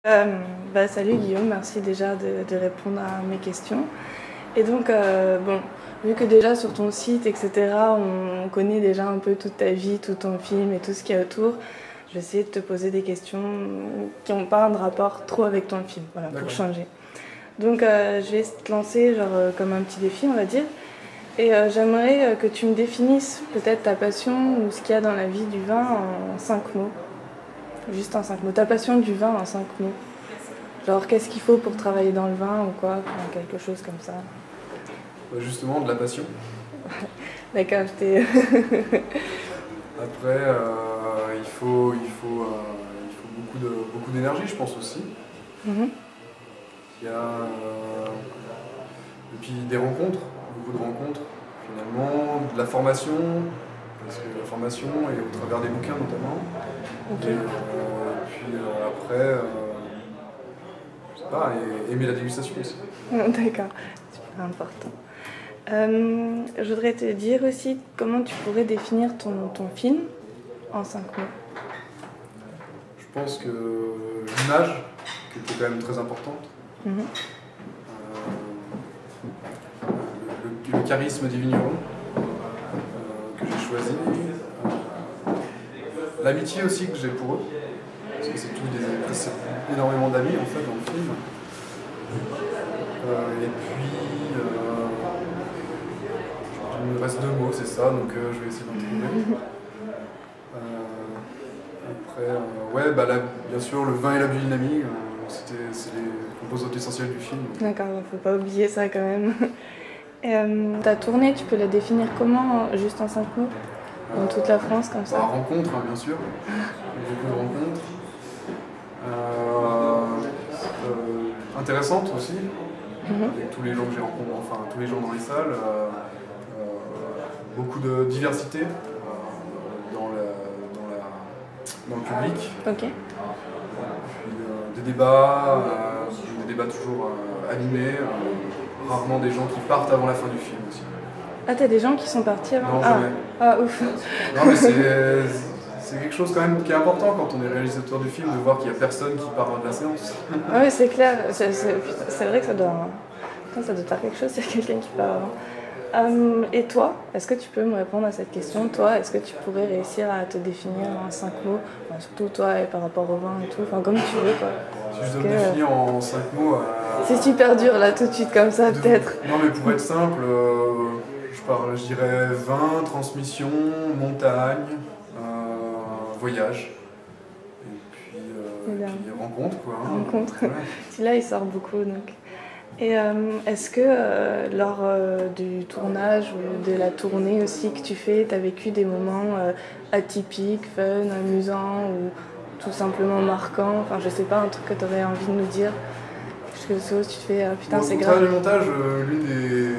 Salut Guillaume, merci déjà de répondre à mes questions. Et donc, bon, vu que déjà sur ton site, etc., on connaît déjà un peu toute ta vie, tout ton film et tout ce qu'il y a autour, je vais essayer de te poser des questions qui n'ont pas un rapport trop avec ton film, voilà, pour changer. Donc, je vais te lancer genre, comme un petit défi, on va dire. Et j'aimerais que tu me définisses peut-être ta passion ou ce qu'il y a dans la vie du vin en 5 mots. Juste en 5 mots. Ta passion du vin en 5 mots. Genre, qu'est-ce qu'il faut pour travailler dans le vin ou quoi, enfin, quelque chose comme ça. Justement, de la passion. D'accord, je t'ai... Après, il faut beaucoup d'énergie, je pense aussi. Il y a, et puis des rencontres, beaucoup de rencontres, finalement, de la formation, parce que la formation est au travers des bouquins notamment. Okay. Et puis après, je sais pas, aimer la dégustation aussi. D'accord, super important. Je voudrais te dire aussi comment tu pourrais définir ton film en 5 mots. Je pense que l'image, qui était quand même très importante, le charisme des vignerons que j'ai choisi, l'amitié aussi que j'ai pour eux, parce que c'est énormément d'amis en fait dans le film. Et puis, il me reste 2 mots, c'est ça, donc je vais essayer d'en trouver. Après, bien sûr, le vin et la biodynamie, c'est les composantes essentielles du film. D'accord, faut pas oublier ça quand même. Ta tournée, tu peux la définir comment, juste en 5 mots? Dans toute la France, comme ça? Rencontres, hein, bien sûr. Beaucoup de rencontres. Intéressantes aussi, avec tous les gens que j'ai rencontrés, enfin tous les gens dans les salles. Beaucoup de diversité dans le public. Ok. Puis, des débats toujours animés. Rarement des gens qui partent avant la fin du film aussi. Ah, t'as des gens qui sont partis avant? Non, jamais. Ah, ouf. Non, mais c'est quelque chose quand même qui est important quand on est réalisateur du film, de voir qu'il n'y a personne qui part de la séance. Ah oui, c'est clair. C'est vrai que ça doit faire quelque chose, s'il y a quelqu'un qui part avant. Et toi, est-ce que tu peux me répondre à cette question? Toi, est-ce que tu pourrais réussir à te définir en 5 mots, enfin, surtout toi et par rapport au vin et tout, enfin comme tu veux quoi. Si je dois me définir en 5 mots... C'est super dur là tout de suite comme ça peut-être. Non mais pour être simple, je dirais vin, transmission, montagne, voyage. Et puis rencontre quoi. Rencontre. Ouais. Là il sort beaucoup donc. Et est-ce que lors du tournage ou de la tournée aussi que tu fais, tu as vécu des moments atypiques, fun, amusants ou tout simplement marquants? Enfin, je sais pas, un truc que tu aurais envie de nous dire. Quelque chose, tu te fais putain, c'est grave. Le montage, l'une des.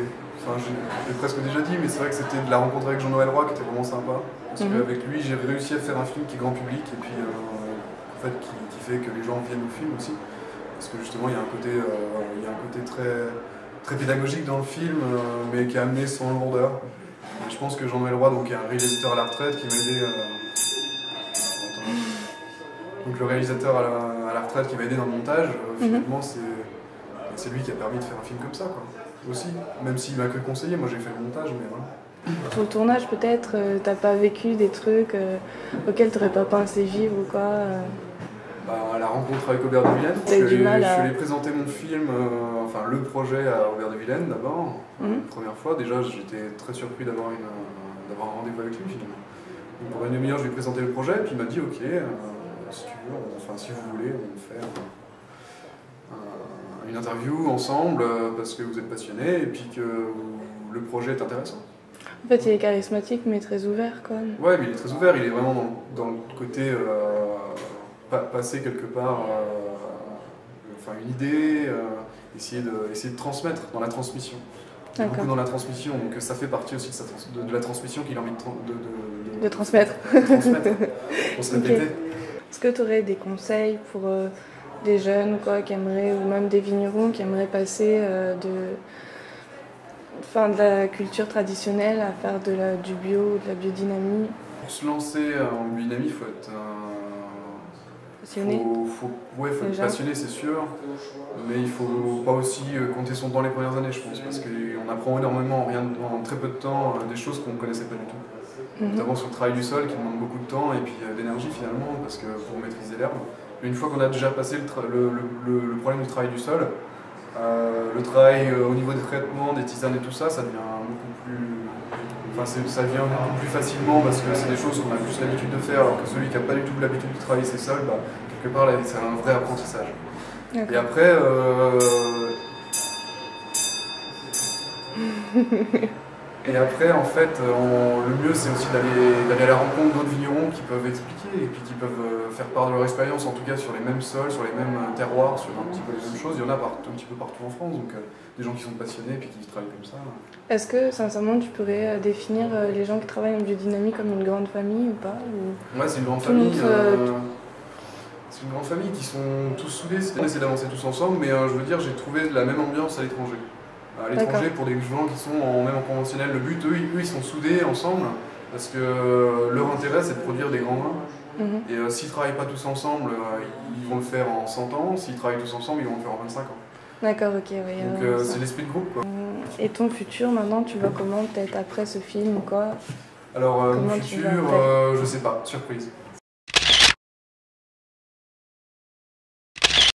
Enfin, j'ai presque déjà dit, mais c'est vrai que c'était de la rencontre avec Jean-Noël Roy qui était vraiment sympa. Parce qu'avec lui, j'ai réussi à faire un film qui est grand public et puis en fait, qui fait que les gens viennent au film aussi. Parce que justement, il y a un côté très, très pédagogique dans le film, mais qui est amené sans lourdeur. Et je pense que Jean-Noël Roy, donc, est un réalisateur à la retraite qui m'a aidé. Donc le réalisateur à la retraite qui m'a aidé dans le montage, finalement, c'est lui qui a permis de faire un film comme ça, quoi. Aussi. Même s'il m'a que conseillé, moi j'ai fait le montage, mais voilà. Pour le tournage, peut-être, t'as pas vécu des trucs auxquels t'aurais pas pensé vivre ou quoi La rencontre avec Aubert de Villaine. Je suis allé présenter mon film, enfin le projet à Aubert de Villaine d'abord, la première fois. Déjà, j'étais très surpris d'avoir un rendez-vous avec lui finalement. Donc, pour une demi-heure, je lui ai présenté le projet, puis il m'a dit ok, si vous voulez, on fait une interview ensemble parce que vous êtes passionnés et puis que le projet est intéressant. En fait, il est charismatique mais très ouvert quand même. Ouais, mais il est très ouvert, il est vraiment dans le côté passer quelque part une idée, essayer de transmettre dans la transmission. Beaucoup dans la transmission, donc ça fait partie aussi de la transmission qu'il a envie de transmettre. Pour se répéter. Est-ce que tu aurais des conseils pour des jeunes qui aimeraient, ou même des vignerons qui aimeraient passer de la culture traditionnelle à faire du bio ou de la biodynamie? Pour se lancer en biodynamie, il faut passionné. Ouais, faut être passionné, c'est sûr, mais il faut pas aussi compter son temps les premières années, je pense, parce qu'on apprend énormément en très peu de temps des choses qu'on ne connaissait pas du tout. Notamment sur le travail du sol qui demande beaucoup de temps et puis d'énergie finalement, parce que pour maîtriser l'herbe. Mais une fois qu'on a déjà passé le problème du travail du sol, le travail au niveau des traitements, des tisanes et tout ça, ça devient beaucoup plus... Enfin, ça vient beaucoup plus facilement parce que c'est des choses qu'on a plus l'habitude de faire, alors que celui qui n'a pas du tout l'habitude de travailler ses sols, bah, quelque part, là, c'est un vrai apprentissage. Et après... Et après, en fait, le mieux, c'est aussi d'aller à la rencontre d'autres vignerons qui peuvent expliquer et puis qui peuvent faire part de leur expérience, en tout cas sur les mêmes sols, sur les mêmes terroirs, sur un petit peu les mêmes choses. Il y en a un petit peu partout en France, donc des gens qui sont passionnés et puis qui travaillent comme ça. Est-ce que, sincèrement, tu pourrais définir les gens qui travaillent en biodynamie comme une grande famille ou pas Ouais, c'est une grande famille. C'est une grande famille qui sont tous soudés, c'est d'avancer tous ensemble, mais je veux dire, j'ai trouvé la même ambiance à l'étranger. À l'étranger, pour des gens qui sont même en conventionnel, le but, eux, ils sont soudés ensemble parce que leur intérêt, c'est de produire des grands vins. Et s'ils ne travaillent pas tous ensemble, ils vont le faire en 100 ans. S'ils travaillent tous ensemble, ils vont le faire en 25 ans. D'accord, ok, oui. Donc c'est l'esprit de groupe, quoi. Et ton futur, maintenant, tu vois comment, peut-être après ce film ou quoi? Alors, mon futur, je sais pas, surprise.